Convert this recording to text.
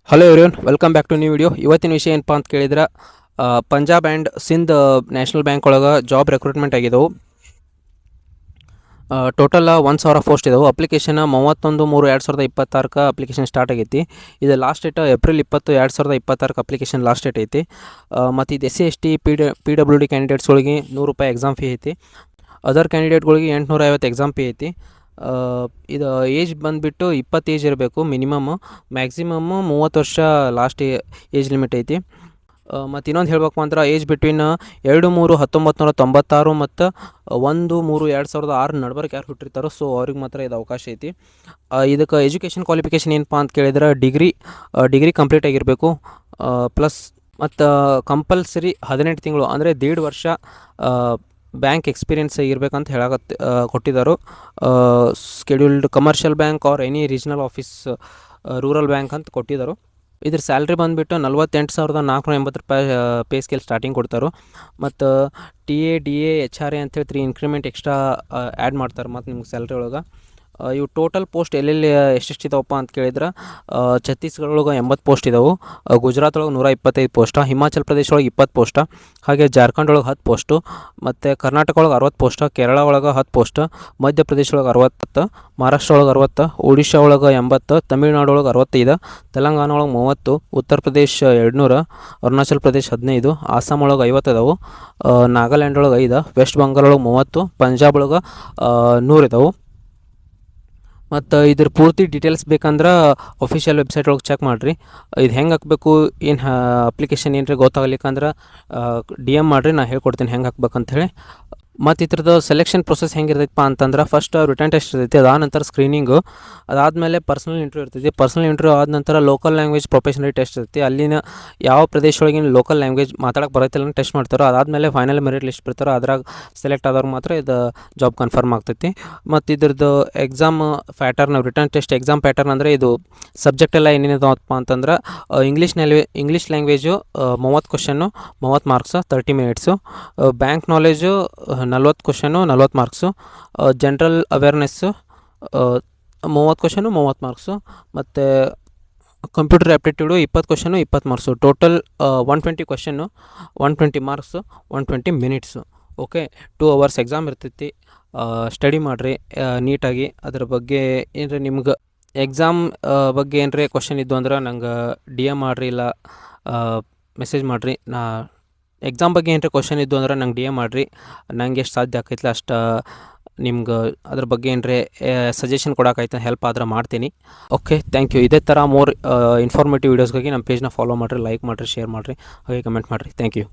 Hello everyone, welcome back to new video. ಇವತ್ತಿನ ವಿಷಯ ಏನಪ್ಪ ಅಂತ ಕೇಳಿದ್ರೆ Punjab and Sindh national bank ಒಳಗೆ ಜಾಬ್ ರೆಕ್ರೂಟ್ಮೆಂಟ್ ಆಗಿದ್ದವು. ಟೋಟಲ್ 1,000 ಪೋಸ್ಟ್ ಇದಾವೆ. ಅಪ್ಲಿಕೇಶನ್ 31/3/2026 ಅಪ್ಲಿಕೇಶನ್ ಸ್ಟಾರ್ಟ್ ಆಗೈತಿ. ಇದು last date April 20, 2026 application last date ಐತಿ. ಮತ್ತು ಇದು SC/ST PWD ಕ್ಯಾಂಡಿಡೇಟ್ಸ್ಗಳಿಗೆ ₹100 ಎಕ್ಸಾಮ್ ಫೀ ಐತಿ. ಅದರ್ ಕ್ಯಾಂಡಿಡೇಟ್ಗಳಿಗೆ 850 ಎಕ್ಸಾಮ್ ಫೀ ಐತಿ. ಇದು ಏಜ್ ಬಂದುಬಿಟ್ಟು 20 ಏಜ್ ಇರಬೇಕು ಮಿನಿಮಮ್. ಮ್ಯಾಕ್ಸಿಮಮ್ 30 ವರ್ಷ ಲಾಸ್ಟ್ ಏಜ್ ಲಿಮಿಟ್ ಐತಿ. ಮತ್ತು ಇನ್ನೊಂದು ಹೇಳ್ಬೇಕು ಅಂದ್ರೆ ಏಜ್ ಬಿಟ್ವೀನ್ 2/3/1996 ಮತ್ತು 1/3/2006 ನಡ್ಬರ್ಕ್ ಯಾರು ಹುಟ್ಟಿರ್ತಾರೋ ಸೊ ಅವ್ರಿಗೆ ಮಾತ್ರ ಇದು ಅವಕಾಶ ಐತಿ. ಇದಕ್ಕೆ ಎಜುಕೇಷನ್ ಕ್ವಾಲಿಫಿಕೇಷನ್ ಏನಪ್ಪ ಅಂತ ಕೇಳಿದ್ರೆ ಡಿಗ್ರಿ ಕಂಪ್ಲೀಟ್ ಆಗಿರಬೇಕು. ಪ್ಲಸ್ ಮತ್ತು ಕಂಪಲ್ಸರಿ 18 ತಿಂಗಳು ಅಂದರೆ 1.5 ವರ್ಷ ಬ್ಯಾಂಕ್ ಎಕ್ಸ್ಪೀರಿಯೆನ್ಸ್ ಇರಬೇಕಂತ ಕೊಟ್ಟಿದ್ದಾರೆ. Scheduled commercial bank R any regional office rural bank ಅಂತ ಕೊಟ್ಟಿದ್ದಾರೆ. ಇದ್ರ ಸ್ಯಾಲ್ರಿ ಬಂದುಬಿಟ್ಟು 48,480 ರೂಪಾಯಿ ಪೇ ಸ್ಕೇಲ್ ಸ್ಟಾರ್ಟಿಂಗ್ ಕೊಡ್ತಾರೆ. ಮತ್ತು TA DA HRA ಅಂತೇಳಿ 3 ಇನ್ಕ್ರಿಮೆಂಟ್ ಎಕ್ಸ್ಟ್ರಾ ಆ್ಯಡ್ ಮಾಡ್ತಾರೆ ಮತ್ತು ನಿಮ್ಗೆ ಸ್ಯಾಲ್ರಿ ಒಳಗೆ. ಇವು ಟೋಟಲ್ ಪೋಸ್ಟ್ ಎಲ್ಲೆಲ್ಲಿ ಎಷ್ಟೆಷ್ಟು ಇದಾವಪ್ಪ ಅಂತ ಕೇಳಿದ್ರೆ ಛತ್ತೀಸ್ಗಢ ಒಳಗೆ 80 ಪೋಸ್ಟ್ ಇದಾವೆ, ಗುಜರಾತ್ ಒಳಗೆ 125 ಪೋಸ್ಟ, ಹಿಮಾಚಲ್ ಪ್ರದೇಶ ಒಳಗೆ 20 ಪೋಸ್ಟ, ಹಾಗೆ ಜಾರ್ಖಂಡ್ ಒಳಗೆ 10 ಪೋಸ್ಟು, ಮತ್ತು ಕರ್ನಾಟಕ ಒಳಗೆ 60 ಪೋಸ್ಟ, ಕೇರಳ ಒಳಗೆ 10 ಪೋಸ್ಟ್, ಮಧ್ಯಪ್ರದೇಶ ಒಳಗೆ 60, ಮಹಾರಾಷ್ಟ್ರ ಒಳಗೆ 60, ಒಡಿಶಾ ಒಳಗೆ 80, ತಮಿಳ್ನಾಡು ಒಳಗೆ 65, ತೆಲಂಗಾಣ ಒಳಗೆ 30, ಉತ್ತರ ಪ್ರದೇಶ 200, ಅರುಣಾಚಲ್ ಪ್ರದೇಶ 15, ಆಸಾಮ್ ಒಳಗೆ 50 ಇದಾವೆ, ನಾಗಾಲ್ಯಾಂಡ್ ಒಳಗೆ 5, ವೆಸ್ಟ್ ಬೆಂಗಾಲ್ ಒಳಗೆ 30, ಪಂಜಾಬ್ ಒಳಗೆ 100 ಇದಾವೆ. ಮತ್ತು ಇದ್ರ ಪೂರ್ತಿ ಡೀಟೇಲ್ಸ್ ಬೇಕಂದ್ರೆ ಅಫಿಷಿಯಲ್ ವೆಬ್ಸೈಟ್ ಒಳಗೆ ಚೆಕ್ ಮಾಡಿರಿ. ಇದು ಹೆಂಗೆ ಹಾಕಬೇಕು, ಏನು ಅಪ್ಲಿಕೇಶನ್ ಏನ್ರಿ ಗೊತ್ತಾಗಲಿಕ್ಕಂದ್ರೆ DM ಮಾಡಿರಿ, ನಾನು ಹೇಳ್ಕೊಡ್ತೀನಿ ಹೆಂಗೆ ಹಾಕ್ಬೇಕಂತೇಳಿ. ಮತ್ತು ಇದ್ರದ್ದು ಸೆಲೆಕ್ಷನ್ ಪ್ರೊಸೆಸ್ ಹೆಂಗಿರ್ತೈತಪ್ಪ ಅಂತಂದ್ರೆ ಫಸ್ಟ್ ರಿಟರ್ನ್ ಟೆಸ್ಟ್ ಇರ್ತೈತಿ, ಅದಾದ ನಂತರ ಸ್ಕ್ರೀನಿಂಗು, ಅದಾದಮೇಲೆ ಪರ್ಸನಲ್ ಇಂಟರ್ವ್ಯೂ ಇರ್ತೈತಿ. ಪರ್ಸನಲ್ ಇಂಟರ್ವ್ಯೂ ಆದ ನಂತರ ಲೋಕಲ್ ಲ್ಯಾಂಗ್ವೇಜ್ ಪ್ರೊಫೆಷನಲ್ ಟೆಸ್ಟ್ ಇರ್ತೈತಿ. ಅಲ್ಲಿನ ಯಾವ ಪ್ರದೇಶದೊಳಗಿನ ಲೋಕಲ್ ಲ್ಯಾಂಗ್ವೇಜ್ ಮಾತಾಡೋಕೆ ಬರತ್ತಿಲ್ಲ ಟೆಸ್ಟ್ ಮಾಡ್ತಾರೋ. ಅದಾದಮೇಲೆ ಫೈನಲ್ ಮೆರಿಟ್ ಲಿಸ್ಟ್ ಬಿಡ್ತಾರೋ, ಅದ್ರಾಗ ಸೆಲೆಕ್ಟ್ ಆದವ್ರು ಮಾತ್ರ ಇದು ಜಾಬ್ ಕನ್ಫರ್ಮ್ ಆಗ್ತೈತಿ. ಮತ್ತು ಇದ್ರದ್ದು exam pattern, written test exam pattern ಅಂದರೆ ಇದು ಸಬ್ಜೆಕ್ಟ್ ಎಲ್ಲ ಏನೇನಿದಾವಪ್ಪ ಅಂತಂದ್ರೆ English language 30 question 30 marks 30 minutes, bank knowledge 40 question 40 marks, general awareness 30 question 30 marks, ಮತ್ತು computer aptitude 20 question 20 marks. Total 120 question 120 marks 120 minutes. Okay, 2 hours exam ಇರ್ತೈತಿ. Study ಮಾಡಿರಿ ನೀಟಾಗಿ. ಅದ್ರ ಬಗ್ಗೆ ಏನರ ನಿಮ್ಗೆ ಎಕ್ಸಾಮ್ ಬಗ್ಗೆ ಏನರೇ ಕ್ವಶನ್ ಇದ್ದು ಅಂದ್ರೆ ನಂಗೆ DM ಮಾಡಿರಿ, ಇಲ್ಲ ಮೆಸೇಜ್ ಮಾಡಿರಿ. ಎಕ್ಸಾಮ್ ಬಗ್ಗೆ ಏನರ ಕ್ವಶನ್ ಇದ್ದು ಅಂದ್ರೆ ನಂಗೆ DM ಮಾಡಿರಿ. ನಂಗೆ ಎಷ್ಟು ಸಾಧ್ಯ ಆಕೈತಿಲ್ಲ ಅಷ್ಟು ನಿಮ್ಗೆ ಅದ್ರ ಬಗ್ಗೆ ಏನರೇ ಸಜೆಷನ್ ಕೊಡೋಕೈತೆ ಹೆಲ್ಪ್ ಆದ್ರೆ ಮಾಡ್ತೀನಿ. Okay, thank you. ಇದೇ ಥರ ಮೋರ್ ಇನ್ಫಾರ್ಮೇಟಿವ್ ವೀಡಿಯೋಸ್ಗಾಗಿ ನಮ್ಮ ಪೇಜ್ನ ಫಾಲೋ ಮಾಡಿರಿ, ಲೈಕ್ ಮಾಡಿರಿ, ಶೇರ್ ಮಾಡಿರಿ, ಹಾಗೆ ಕಮೆಂಟ್ ಮಾಡಿರಿ. Thank you.